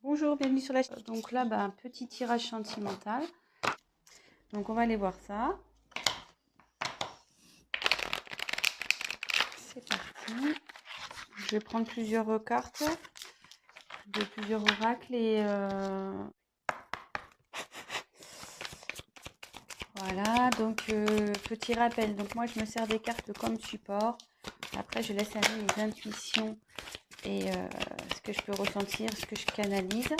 Bonjour, bienvenue sur la chaîne. Donc là, un petit tirage sentimental. Donc on va aller voir ça. C'est parti. Je vais prendre plusieurs cartes de plusieurs oracles et voilà. Donc petit rappel. Donc moi je me sers des cartes comme support. Après je laisse aller mes intuitions et ce que je peux ressentir, ce que je canalise.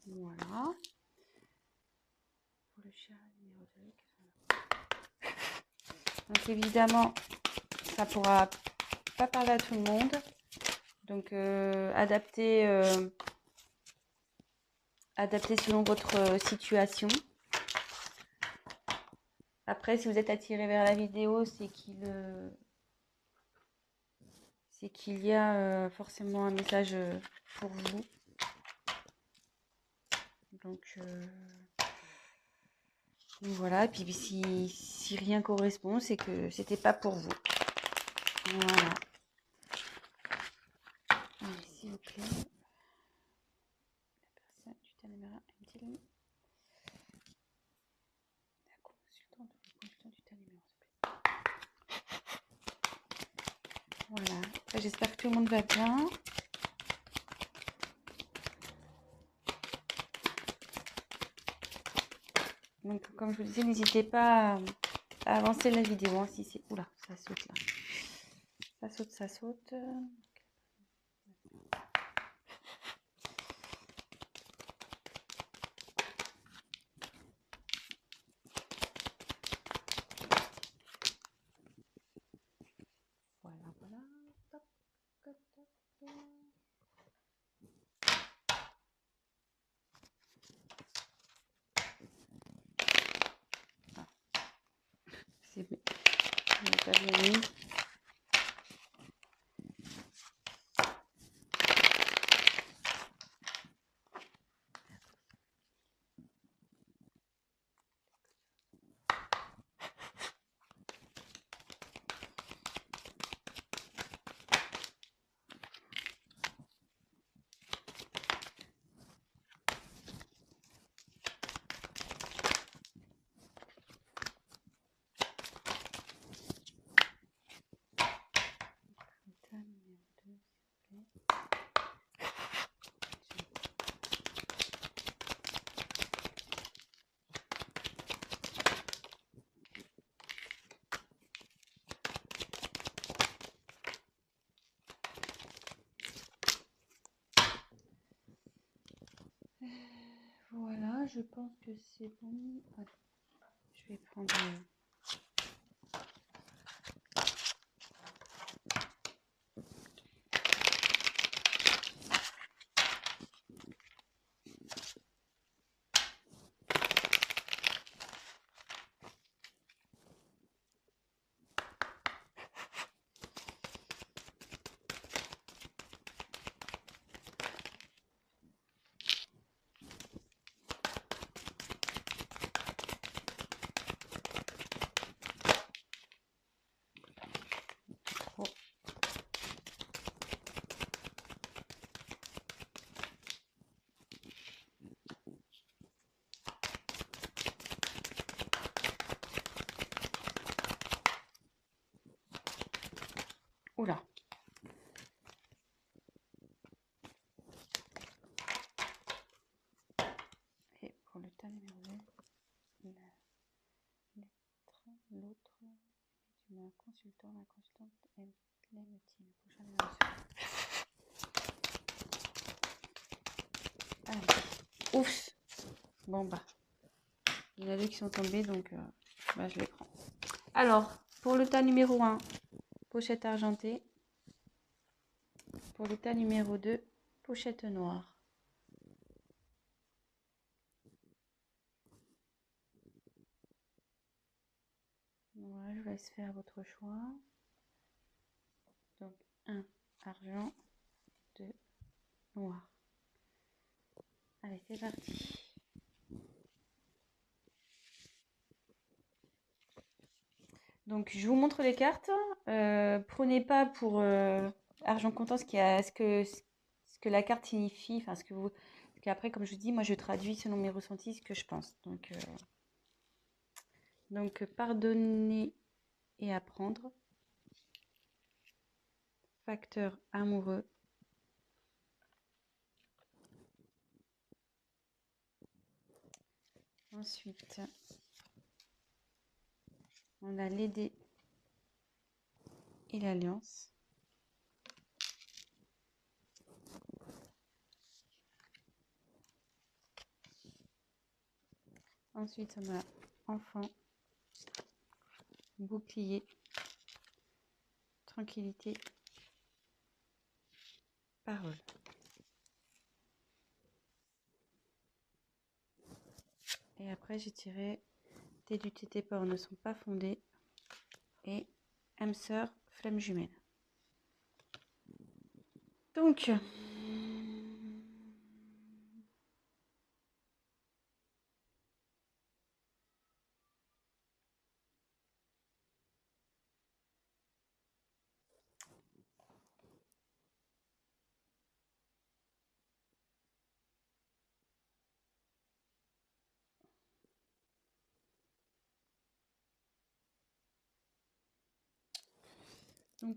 Voilà. Pour le chat numéro 2. Donc évidemment, ça pourra pas parler à tout le monde. Donc adapter selon votre situation. Après, si vous êtes attiré vers la vidéo, c'est qu'il y a forcément un message pour vous. Donc voilà, et puis si rien correspond, c'est que c'était pas pour vous. Voilà. Allez, s'il vous plaît. La personne, tu t'animeras une la consultante ou le consultant, tu t'animeras, s'il te plaît. Voilà. J'espère que tout le monde va bien. Donc, comme je vous disais, n'hésitez pas à avancer la vidéo. Hein, si c'est... Oula, ça saute là. Ça saute, ça saute. Voilà, voilà. Top, top, top. Ah. C'est pas bien mis. Voilà, je pense que c'est bon. Allez, je vais prendre... Oula. Et pour le tas numéro 2, l'autre, tu mets un consultant, la consultante l'aime-t-il? Prochain numéro. Allez. Ouf. Bon il y en a deux qui sont tombés, donc je les prends. Alors, pour le tas numéro 1, pochette argentée. Pour le tas numéro 2, pochette noire. Voilà, je vous laisse faire votre choix. Donc, 1 argent, 2 noir. Allez, c'est parti. Donc, je vous montre les cartes. Prenez pas pour argent comptant ce que la carte signifie, enfin ce que vous. Parce qu'après, comme je vous dis, moi je traduis selon mes ressentis ce que je pense. Donc pardonner et apprendre. Facteur amoureux. Ensuite, on a l'aider et l'alliance. Ensuite, on a enfant, bouclier, tranquillité, parole. Et après, j'ai tiré tes luttes et tes peurs ne sont pas fondées et âme sœur, flamme jumelle. Donc,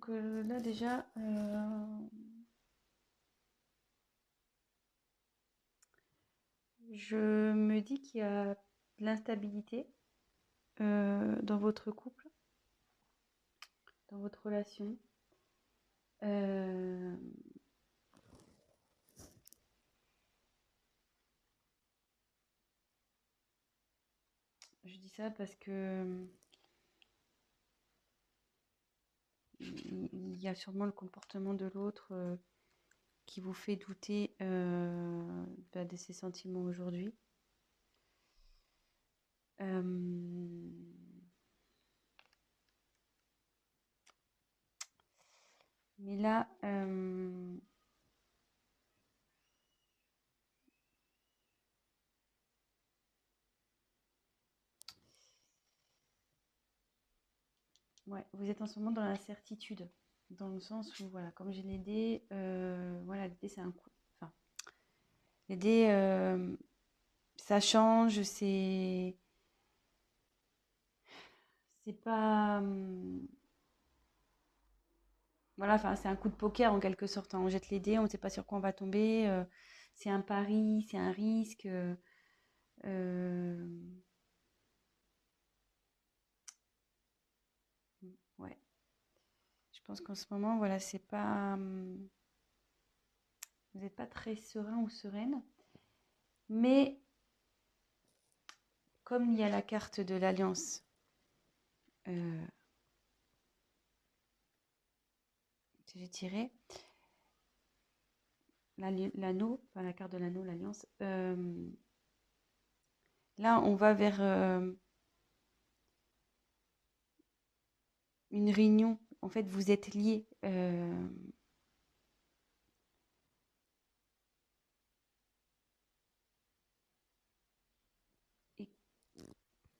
là déjà, je me dis qu'il y a de l'instabilité dans votre couple, dans votre relation. Je dis ça parce que il y a sûrement le comportement de l'autre qui vous fait douter de ses sentiments aujourd'hui. Mais là, ouais, vous êtes en ce moment dans l'incertitude, dans le sens où, voilà, comme j'ai les dés, voilà, les dés, c'est un coup. Enfin, les dés, ça change, c'est pas. Voilà, enfin, c'est un coup de poker en quelque sorte, hein. On jette les dés, on ne sait pas sur quoi on va tomber. C'est un pari, c'est un risque. Euh, ouais. Je pense qu'en ce moment, voilà, c'est pas. Vous n'êtes pas très serein ou sereine. Mais comme il y a la carte de l'alliance, que j'ai tirée, l'anneau, enfin la carte de l'anneau, l'alliance, là on va vers une réunion. En fait, vous êtes liés. Et,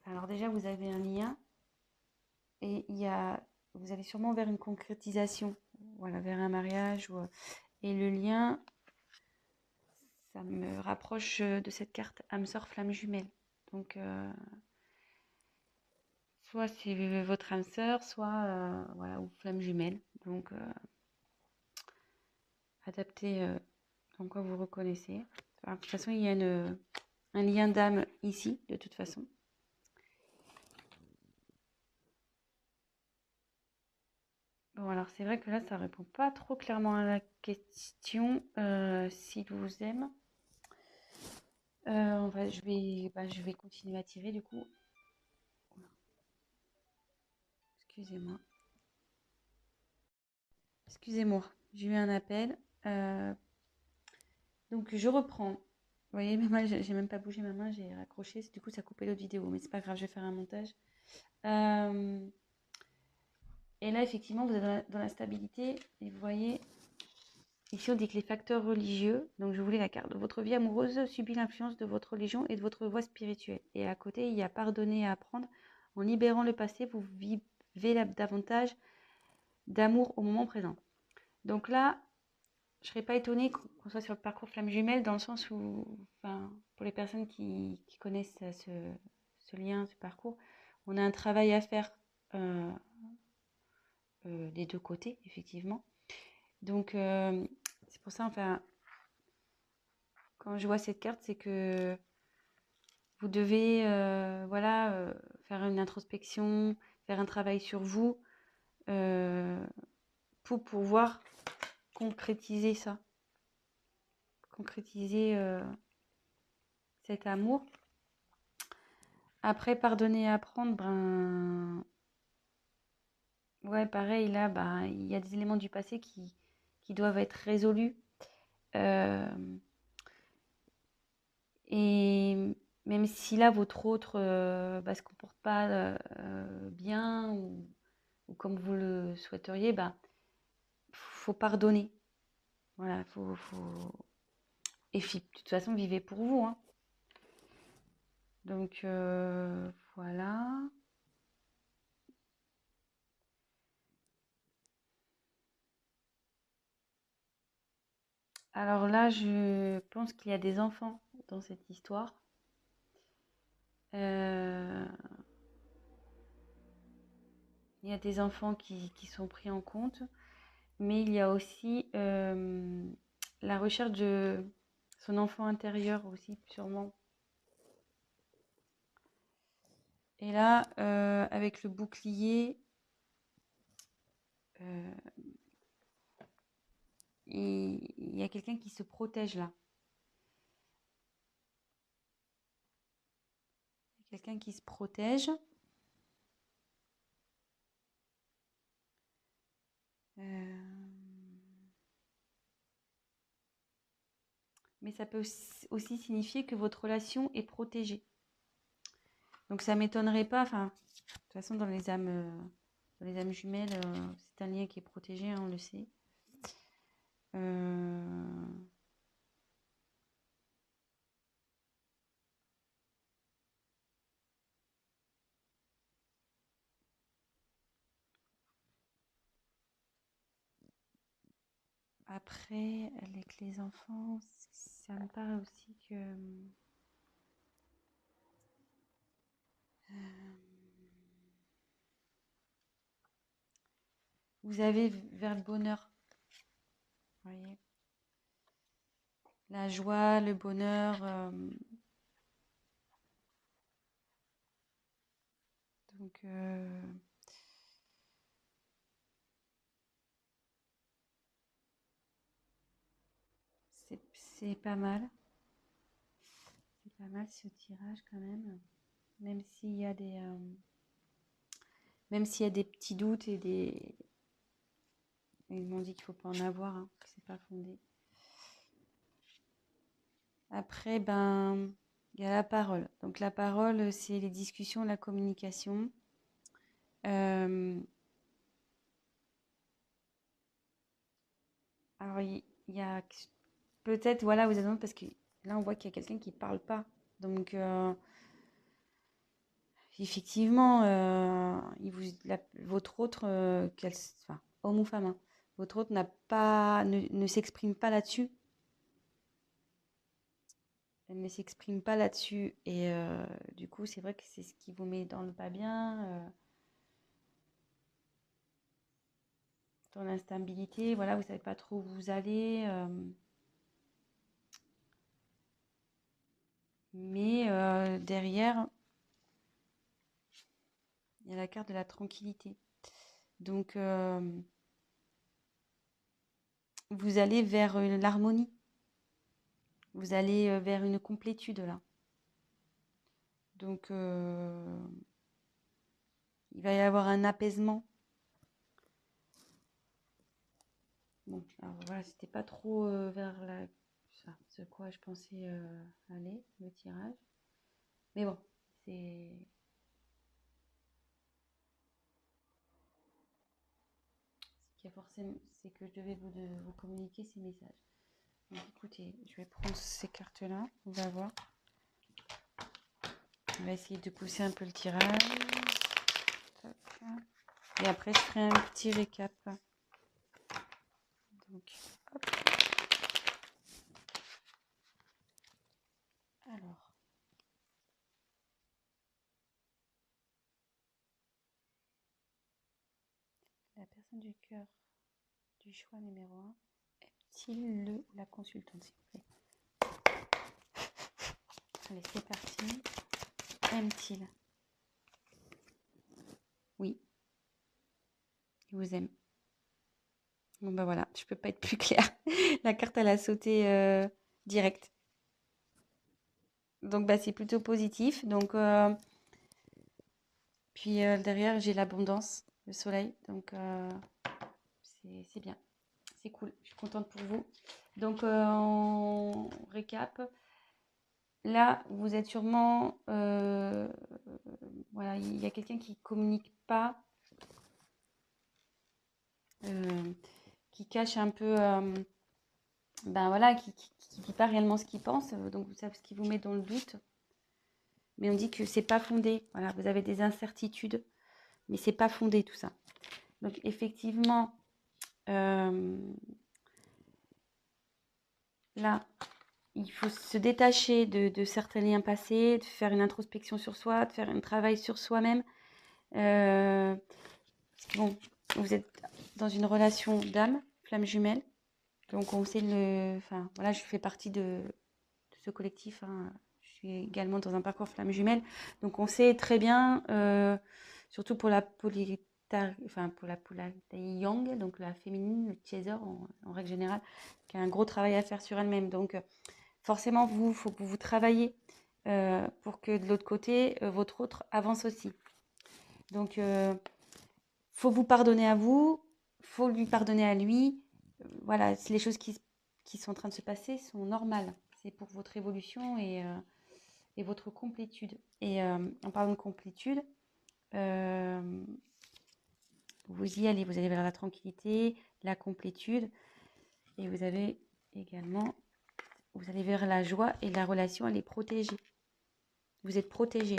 alors déjà, vous avez un lien et vous allez sûrement vers une concrétisation, voilà, vers un mariage. Et le lien, ça me rapproche de cette carte âme sœur flamme jumelle. Donc, soit c'est votre âme sœur, soit voilà, ou flamme jumelle. Donc, adapté en quoi vous reconnaissez. Enfin, de toute façon, il y a un lien d'âme ici, de toute façon. Bon, alors c'est vrai que là, ça répond pas trop clairement à la question s'il vous aime. Je vais continuer à tirer du coup. Excusez-moi. Excusez-moi, j'ai eu un appel. Donc je reprends. Vous voyez, même j'ai même pas bougé ma main, j'ai raccroché. Du coup, ça a coupé l'autre vidéo, mais c'est pas grave, je vais faire un montage. Et là, effectivement, vous êtes dans la stabilité. Et vous voyez, ici, on dit que les facteurs religieux, donc je voulais la carte, votre vie amoureuse subit l'influence de votre religion et de votre voie spirituelle. Et à côté, il y a pardonner et apprendre. En libérant le passé, vous davantage d'amour au moment présent. Donc là, je ne serais pas étonnée qu'on soit sur le parcours flamme jumelle, dans le sens où, enfin, pour les personnes qui connaissent ce lien, ce parcours, on a un travail à faire des deux côtés, effectivement. Donc, c'est pour ça, enfin, quand je vois cette carte, c'est que vous devez voilà, faire une introspection, faire un travail sur vous pour pouvoir concrétiser ça, concrétiser cet amour. Après, pardonner et apprendre, ben ouais, pareil, là, ben, il y a des éléments du passé qui doivent être résolus. Et même si là, votre autre se comporte pas bien ou comme vous le souhaiteriez, ben, faut pardonner. Voilà, Et de toute façon, vivez pour vous, hein. Donc, voilà. Alors là, je pense qu'il y a des enfants dans cette histoire. Il y a des enfants qui sont pris en compte, mais il y a aussi la recherche de son enfant intérieur aussi, sûrement. Et là, avec le bouclier, il y a quelqu'un qui se protège là. Quelqu'un qui se protège. Mais ça peut aussi signifier que votre relation est protégée. Donc ça m'étonnerait pas, enfin, de toute façon dans les âmes jumelles, c'est un lien qui est protégé, hein, on le sait. Après, avec les enfants, ça me paraît aussi que vous avez vers le bonheur, voyez, la joie, le bonheur. Donc, c'est pas mal. C'est pas mal ce tirage quand même. Même s'il y a des, même s'il y a des petits doutes et des, ils m'ont dit qu'il faut pas en avoir, hein, que c'est pas fondé. Après, ben, il y a la parole. Donc la parole, c'est les discussions, la communication. Alors il y a peut-être, voilà, vous avez parce que là on voit qu'il y a quelqu'un qui parle pas. Donc effectivement, votre autre, enfin, homme ou femme, hein, votre autre ne s'exprime pas là-dessus. Elle ne s'exprime pas là-dessus. Et du coup, c'est vrai que c'est ce qui vous met dans le pas bien, dans l'instabilité. Voilà, vous savez pas trop où vous allez. Mais derrière, il y a la carte de la tranquillité. Donc, vous allez vers l'harmonie. Vous allez vers une complétude là. Donc, il va y avoir un apaisement. Bon, alors voilà, c'était pas trop vers ce quoi je pensais aller, le tirage. Mais bon, c'est c'est que je devais vous communiquer ces messages. Donc, écoutez, je vais prendre ces cartes-là, on va voir. On va essayer de pousser un peu le tirage. Tac. Et après, je ferai un petit récap. Donc, hop. Alors. La personne du cœur du choix numéro 1 est-il le ou la consultante, s'il vous plaît? Allez, c'est parti. Aime-t-il? Oui, il vous aime. Bon, bah voilà, je peux pas être plus claire. La carte, elle a sauté direct. Donc, bah, c'est plutôt positif. Donc, puis derrière, j'ai l'abondance, le soleil. Donc, c'est bien. C'est cool. Je suis contente pour vous. Donc, on récap. Là, vous êtes sûrement... voilà, il y a quelqu'un qui communique pas, qui cache un peu... ben voilà, qui dit pas réellement ce qu'il pense. Donc, vous savez ce qui vous met dans le doute. Mais on dit que c'est pas fondé. Voilà, vous avez des incertitudes, mais c'est pas fondé tout ça. Donc, effectivement, là, il faut se détacher de certains liens passés, de faire une introspection sur soi, de faire un travail sur soi-même. Bon, vous êtes dans une relation d'âme, flamme jumelle. Donc on sait enfin voilà, je fais partie de ce collectif. Hein. Je suis également dans un parcours flamme jumelle. Donc on sait très bien, surtout pour la polarité yang, donc la féminine, le chaser en règle générale, qui a un gros travail à faire sur elle-même. Donc forcément, il faut que vous travaillez pour que de l'autre côté, votre autre avance aussi. Donc faut vous pardonner à vous, faut lui pardonner à lui. Voilà, les choses qui sont en train de se passer sont normales. C'est pour votre évolution et votre complétude. Et en parlant de complétude, vous y allez. Vous allez vers la tranquillité, la complétude. Et vous avez également, vous allez vers la joie et la relation, elle est protégée. Vous êtes protégé.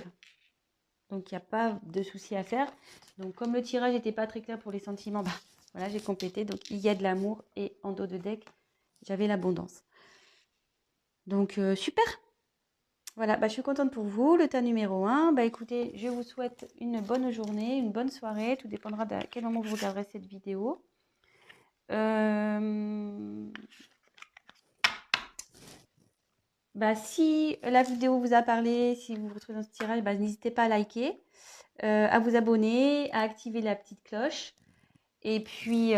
Donc, il n'y a pas de souci à faire. Donc, comme le tirage n'était pas très clair pour les sentiments, bah, voilà, j'ai complété. Donc, il y a de l'amour et en dos de deck, j'avais l'abondance. Donc, super. Voilà, bah, je suis contente pour vous. Le tas numéro 1. Bah, écoutez, je vous souhaite une bonne journée, une bonne soirée. Tout dépendra à quel moment vous regarderez cette vidéo. Bah, si la vidéo vous a parlé, si vous vous retrouvez dans ce tirage, bah, n'hésitez pas à liker, à vous abonner, à activer la petite cloche. Et puis,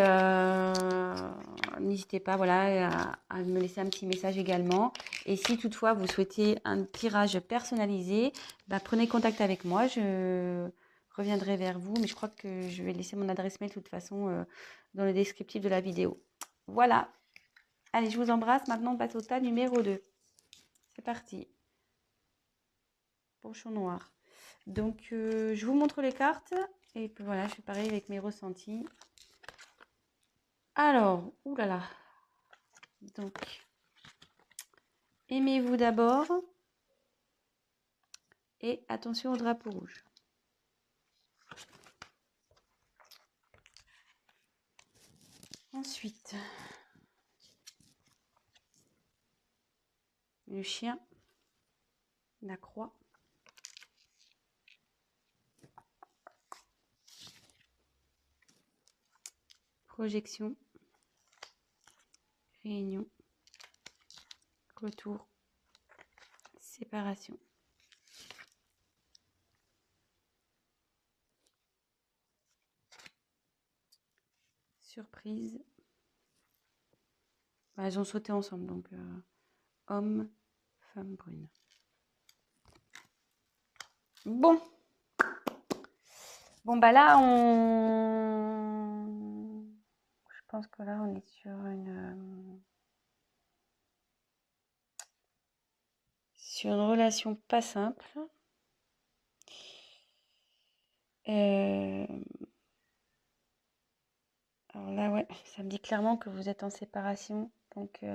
n'hésitez pas voilà, à me laisser un petit message également. Et si toutefois vous souhaitez un tirage personnalisé, bah, prenez contact avec moi. Je reviendrai vers vous. Mais je crois que je vais laisser mon adresse mail de toute façon dans le descriptif de la vidéo. Voilà. Allez, je vous embrasse. Maintenant, on passe au tas numéro 2. C'est parti. Pochon noir. Donc, je vous montre les cartes. Et puis voilà, je fais pareil avec mes ressentis. Alors, oulala. Donc, aimez-vous d'abord. Et attention au drapeau rouge. Ensuite, le chien, la croix, projection, réunion, retour, séparation. Surprise. Bah, elles ont sauté ensemble, donc homme, femme brune. Bon. Bon, bah là, je pense que là, on est sur une relation pas simple. Alors là, ouais, ça me dit clairement que vous êtes en séparation. Donc, j'ai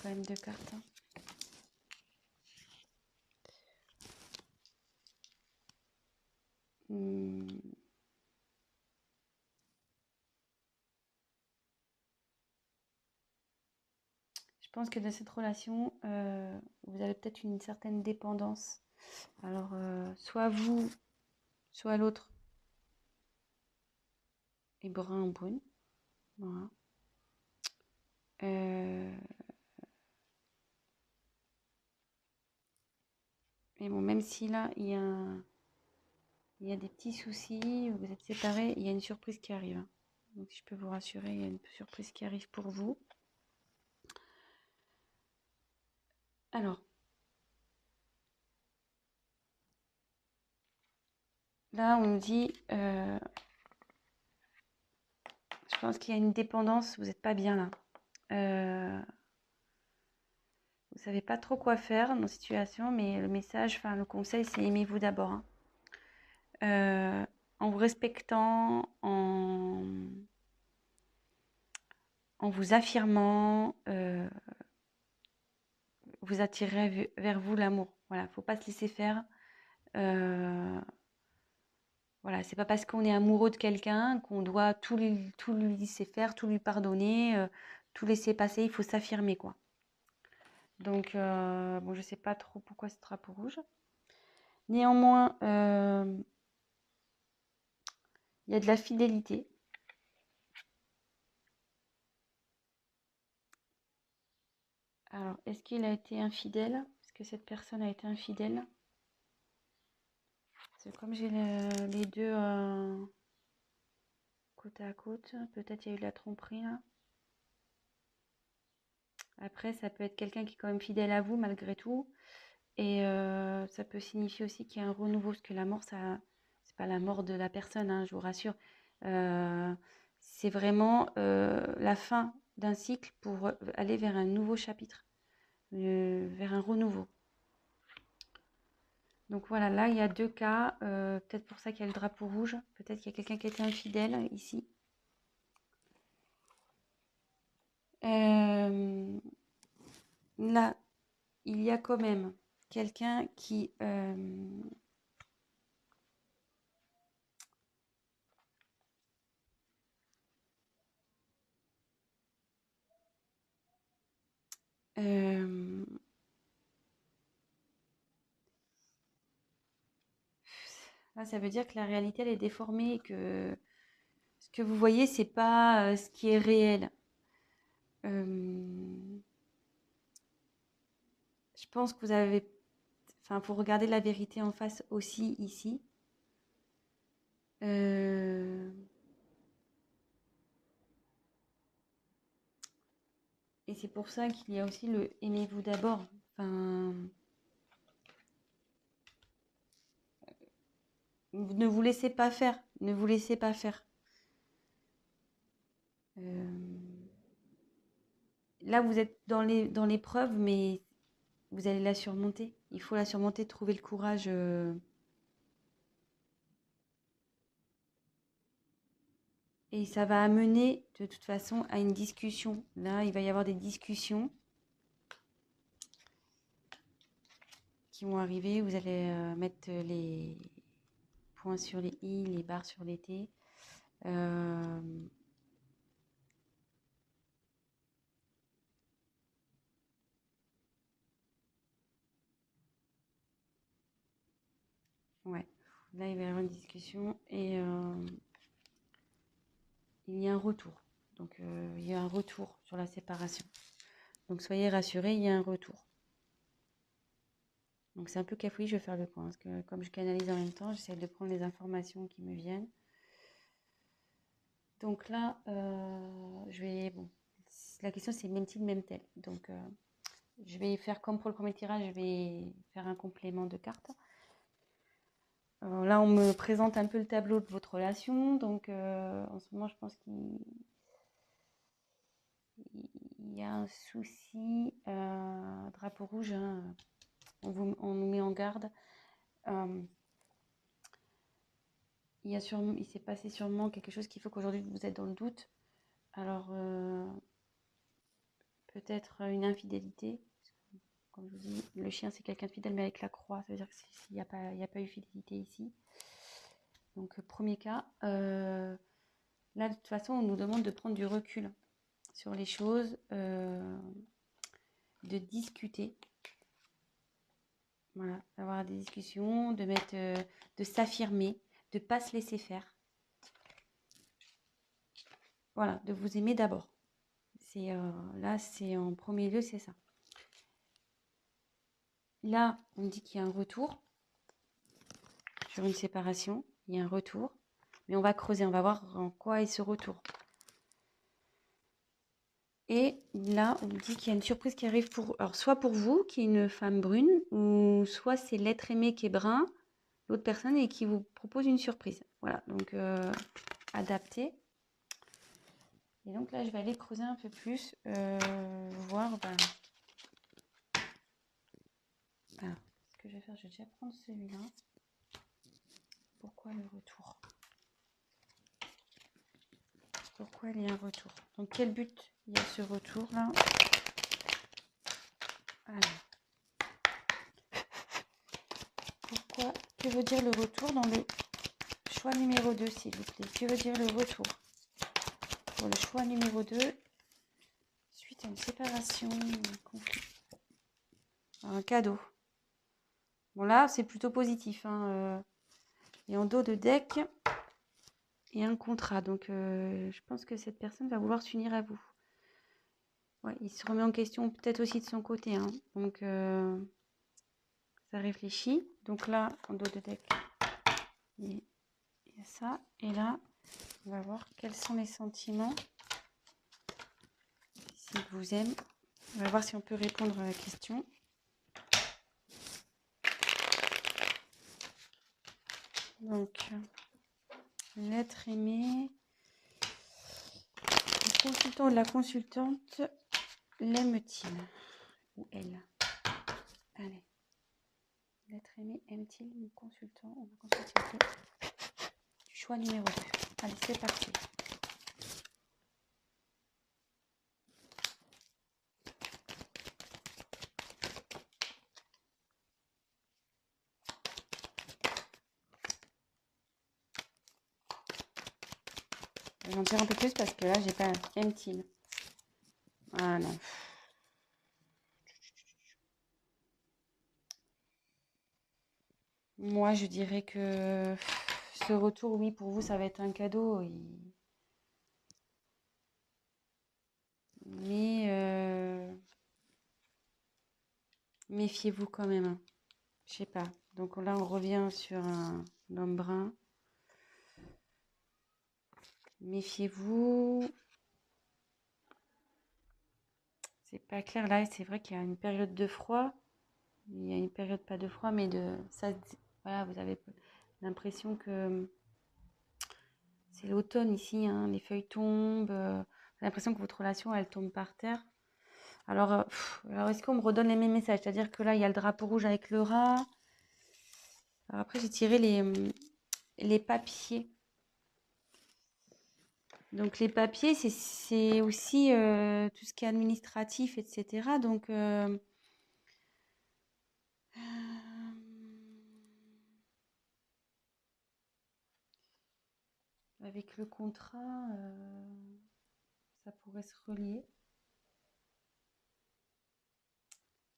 quand même 2 cartes. Hein. Hmm. Je pense que dans cette relation, vous avez peut-être une certaine dépendance. Alors, soit vous, soit l'autre est brun ou brune. Voilà. Mais bon, même si là, il y a des petits soucis, vous êtes séparés, il y a une surprise qui arrive, hein. Donc, si je peux vous rassurer, il y a une surprise qui arrive pour vous. Alors, là, on nous dit, je pense qu'il y a une dépendance, vous n'êtes pas bien là. Vous ne savez pas trop quoi faire dans cette situation, mais le message, enfin le conseil, c'est aimez-vous d'abord, hein. En vous respectant, en vous affirmant, vous attirez vers vous l'amour. Voilà, faut pas se laisser faire. Voilà, c'est pas parce qu'on est amoureux de quelqu'un qu'on doit tout lui laisser faire, tout lui pardonner, tout laisser passer. Il faut s'affirmer, quoi. Donc, bon, je sais pas trop pourquoi ce drapeau rouge. Néanmoins, il y a de la fidélité. Alors, est-ce qu'il a été infidèle? Est-ce que cette personne a été infidèle? Parce que comme j'ai les deux côte à côte, peut-être il y a eu de la tromperie là. Après, ça peut être quelqu'un qui est quand même fidèle à vous malgré tout. Et ça peut signifier aussi qu'il y a un renouveau, parce que la mort, ça, c'est pas la mort de la personne, hein, je vous rassure. C'est vraiment la fin d'un cycle pour aller vers un nouveau chapitre, vers un renouveau. Donc voilà, là, il y a deux cas. Peut-être pour ça qu'il y a le drapeau rouge. Peut-être qu'il y a quelqu'un qui était infidèle ici. Là, il y a quand même quelqu'un qui... là, ça veut dire que la réalité, elle est déformée et que ce que vous voyez, c'est pas ce qui est réel. Je pense que vous avez... Enfin, faut regarder la vérité en face aussi ici. Et c'est pour ça qu'il y a aussi le aimez-vous d'abord. Enfin, ne vous laissez pas faire. Ne vous laissez pas faire. Là, vous êtes dans l'épreuve, mais vous allez la surmonter. Il faut la surmonter, trouver le courage. Et ça va amener de toute façon à une discussion. Là, il va y avoir des discussions qui vont arriver. Vous allez mettre les points sur les i, les barres sur les t. Ouais, là, il va y avoir une discussion et il y a un retour. Donc, il y a un retour sur la séparation. Donc, soyez rassurés, il y a un retour. Donc, c'est un peu cafouillé, je vais faire le point. Parce que comme je canalise en même temps, j'essaie de prendre les informations qui me viennent. Donc là, je vais... Bon, la question, c'est même-t-il, même-t-elle? Donc, je vais faire comme pour le premier tirage, je vais faire un complément de cartes. Là, on me présente un peu le tableau de votre relation. Donc, en ce moment, je pense qu'il y a un souci. Drapeau rouge, hein, on nous met en garde. Il s'est passé sûrement quelque chose qui fait qu'aujourd'hui, vous êtes dans le doute. Alors, peut-être une infidélité. Comme je vous dis, le chien, c'est quelqu'un de fidèle, mais avec la croix. Ça veut dire qu'il n'y a pas eu fidélité ici. Donc, premier cas, là, de toute façon, on nous demande de prendre du recul sur les choses, de discuter. Voilà, d'avoir des discussions, de s'affirmer, de ne pas se laisser faire. Voilà, de vous aimer d'abord. Là, c'est en premier lieu, c'est ça. Là, on dit qu'il y a un retour sur une séparation. Il y a un retour. Mais on va creuser, on va voir en quoi est ce retour. Et là, on dit qu'il y a une surprise qui arrive alors, soit pour vous, qui est une femme brune, ou soit c'est l'être aimé qui est brun, l'autre personne, et qui vous propose une surprise. Voilà, donc adapté. Et donc là, je vais aller creuser un peu plus, voir. Alors, ce que je vais faire, je vais déjà prendre celui-là. Pourquoi le retour? Pourquoi il y a un retour? Donc, quel but il y a ce retour-là? Alors, pourquoi? Que veut dire le retour dans le choix numéro 2, s'il vous plaît? Que veut dire le retour? Pour le choix numéro 2, suite à une séparation, un conflit. Un cadeau. Bon, là, c'est plutôt positif. Et en dos de deck, il y a un contrat. Donc, je pense que cette personne va vouloir s'unir à vous. Ouais, il se remet en question peut-être aussi de son côté. Donc, ça réfléchit. Donc là, en dos de deck, il y a ça. Et là, on va voir quels sont les sentiments. S'il vous aime. On va voir si on peut répondre à la question. Donc, l'être aimé. Le consultant ou la consultante l'aime-t-il? Ou elle? Allez. L'être aimé aime-t-il le consultant ou la consultante? Du choix numéro 2. Allez, c'est parti. Je vais en dire un peu plus parce que là, j'ai pas aime-t-il. Ah non. Moi, je dirais que ce retour, oui, pour vous, ça va être un cadeau. Mais méfiez-vous quand même. Je sais pas. Donc là, on revient sur un homme brun. Méfiez-vous. C'est pas clair là. C'est vrai qu'il y a une période de froid. Il y a une période pas de froid, mais de ça. Voilà, vous avez l'impression que c'est l'automne ici. Les feuilles tombent. J'ai l'impression que votre relation, elle tombe par terre. Alors est-ce qu'on me redonne les mêmes messages? C'est-à-dire que là, il y a le drapeau rouge avec le rat. Alors après, j'ai tiré les papiers. Donc, les papiers, c'est aussi tout ce qui est administratif, etc. Donc, avec le contrat, ça pourrait se relier.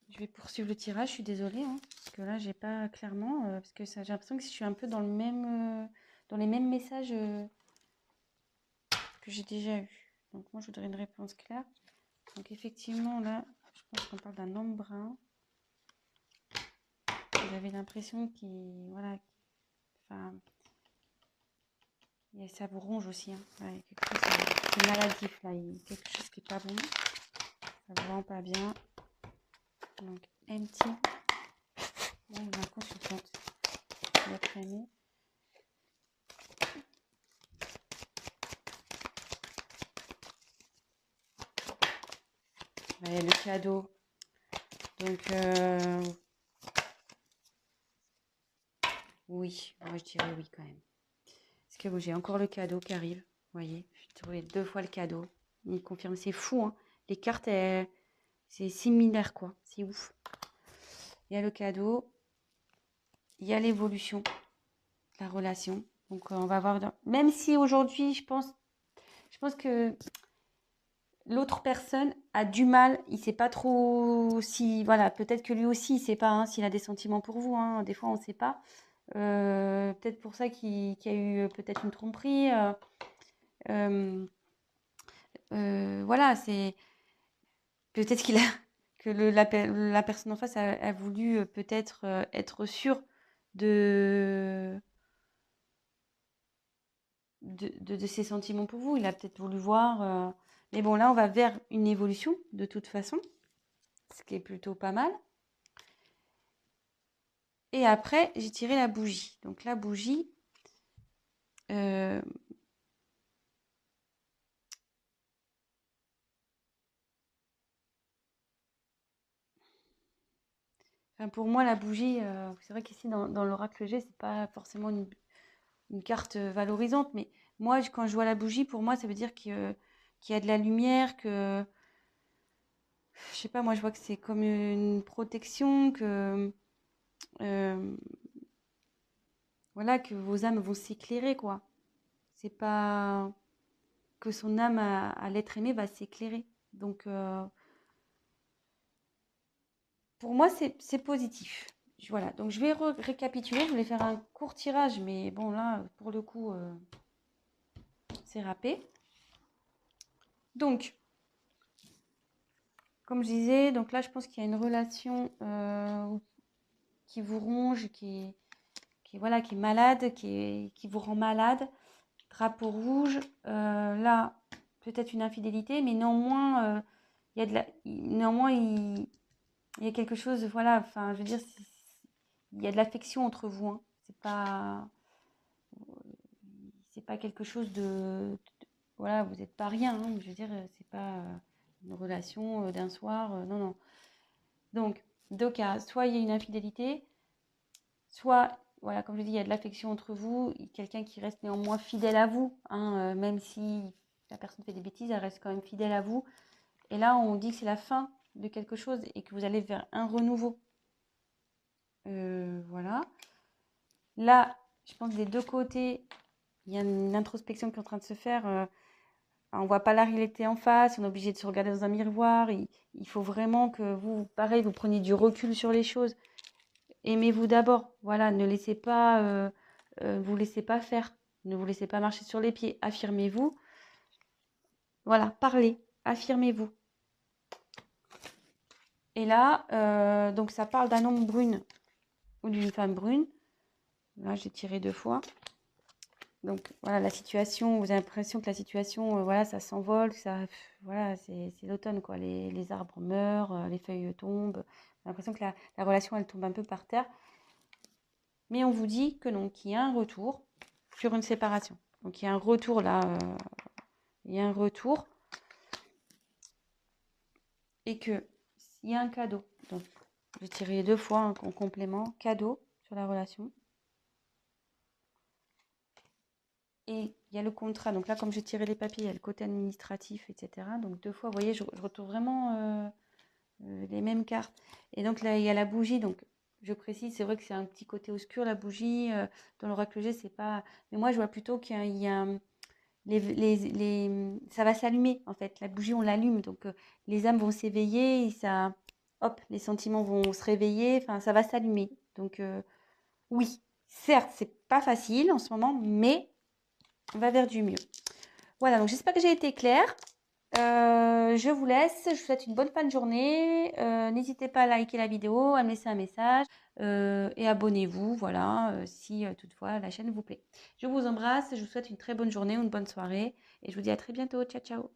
Je vais poursuivre le tirage, je suis désolée, parce que là, j'ai pas clairement, parce que j'ai l'impression que je suis un peu dans le même, dans les mêmes messages que j'ai déjà eu. Donc, moi, je voudrais une réponse claire. Donc, effectivement, là, je pense qu'on parle d'un homme brun. Vous avez l'impression qu'il, voilà, enfin, et ça vous ronge aussi. Ouais, quelque chose de maladif là, quelque chose qui n'est pas bon. Ça vous rend pas bien. Donc, empty. Bon, la consultante. Votre aimé. Ouais, le cadeau. Donc, oui, moi je dirais oui quand même. Parce que bon, j'ai encore le cadeau qui arrive. Vous voyez, j'ai trouvé 2 fois le cadeau. Il confirme, c'est fou. Les cartes, c'est similaire quoi. C'est ouf. Il y a le cadeau. Il y a l'évolution de la relation. Donc, on va voir. Même si aujourd'hui, je pense que l'autre personne a du mal. Il sait pas trop si, voilà, peut-être que lui aussi, il sait pas hein, s'il a des sentiments pour vous. Hein, des fois, on sait pas. Peut-être pour ça qu'il y a eu peut-être une tromperie. Euh, voilà, c'est peut-être qu'il a que la personne en face a voulu peut-être être sûre de, de ses sentiments pour vous. Il a peut-être voulu voir. Mais bon, là, on va vers une évolution de toute façon, ce qui est plutôt pas mal. Et après, j'ai tiré la bougie. Donc la bougie, euh, enfin, pour moi, la bougie, c'est vrai qu'ici dans l'oracle G, c'est pas forcément une carte valorisante, mais moi, quand je vois la bougie, pour moi, ça veut dire qu'il y a de la lumière, que je sais pas, moi, je vois que c'est comme une protection, que euh, voilà, que vos âmes vont s'éclairer, quoi. C'est pas que son âme à l'être aimé va s'éclairer. Donc, pour moi, c'est positif. Voilà, donc je vais récapituler. Je voulais faire un court tirage, mais bon, là, pour le coup, c'est râpé. Donc, comme je disais, donc là, je pense qu'il y a une relation qui vous ronge, voilà, qui est malade, qui vous rend malade. Drapeau rouge. Là, peut-être une infidélité, mais néanmoins, il y a néanmoins, il y a quelque chose, voilà, enfin, je veux dire, il y a de l'affection entre vous. Hein. C'est pas quelque chose voilà, vous n'êtes pas rien. Hein, je veux dire, c'est pas une relation d'un soir. Non, non. Donc, deux cas. Soit il y a une infidélité, soit, voilà, comme je dis, il y a de l'affection entre vous, quelqu'un qui reste néanmoins fidèle à vous, hein, même si la personne fait des bêtises, elle reste quand même fidèle à vous. Et là, on dit que c'est la fin de quelque chose et que vous allez vers un renouveau. Voilà. Là, je pense que des deux côtés, il y a une introspection qui est en train de se faire. On voit pas la réalité en face, on est obligé de se regarder dans un miroir. Il faut vraiment que vous, pareil, vous preniez du recul sur les choses. Aimez-vous d'abord. Voilà, ne laissez pas, vous laissez pas faire. Ne vous laissez pas marcher sur les pieds. Affirmez-vous. Voilà, parlez. Affirmez-vous. Et là, donc ça parle d'un homme brune ou d'une femme brune. Là, j'ai tiré 2 fois. Donc voilà, la situation, vous avez l'impression que la situation, voilà, ça s'envole, voilà, c'est l'automne, quoi. Les arbres meurent, les feuilles tombent. J'ai l'impression que la relation, elle tombe un peu par terre. Mais on vous dit que non, qu'il y a un retour sur une séparation. Donc il y a un retour là, il y a un retour. Et que s'il y a un cadeau, donc j'ai tiré 2 fois en complément, cadeau sur la relation. Et il y a le contrat. Donc là, comme j'ai tiré les papiers, il y a le côté administratif, etc. Donc 2 fois, vous voyez, je retrouve vraiment les mêmes cartes. Et donc là, il y a la bougie. Donc je précise, c'est vrai que c'est un petit côté obscur, la bougie. Dans l'oracle G, c'est pas... Mais moi, je vois plutôt qu'il y a ça va s'allumer, en fait. La bougie, on l'allume. Donc les âmes vont s'éveiller. Et ça, hop, les sentiments vont se réveiller. Enfin, ça va s'allumer. Donc oui, certes, c'est pas facile en ce moment, mais on va vers du mieux. Voilà, donc j'espère que j'ai été claire. Je vous laisse, je vous souhaite une bonne fin de journée. N'hésitez pas à liker la vidéo, à me laisser un message et abonnez-vous, voilà, si toutefois la chaîne vous plaît. Je vous embrasse, je vous souhaite une très bonne journée ou une bonne soirée et je vous dis à très bientôt. Ciao, ciao.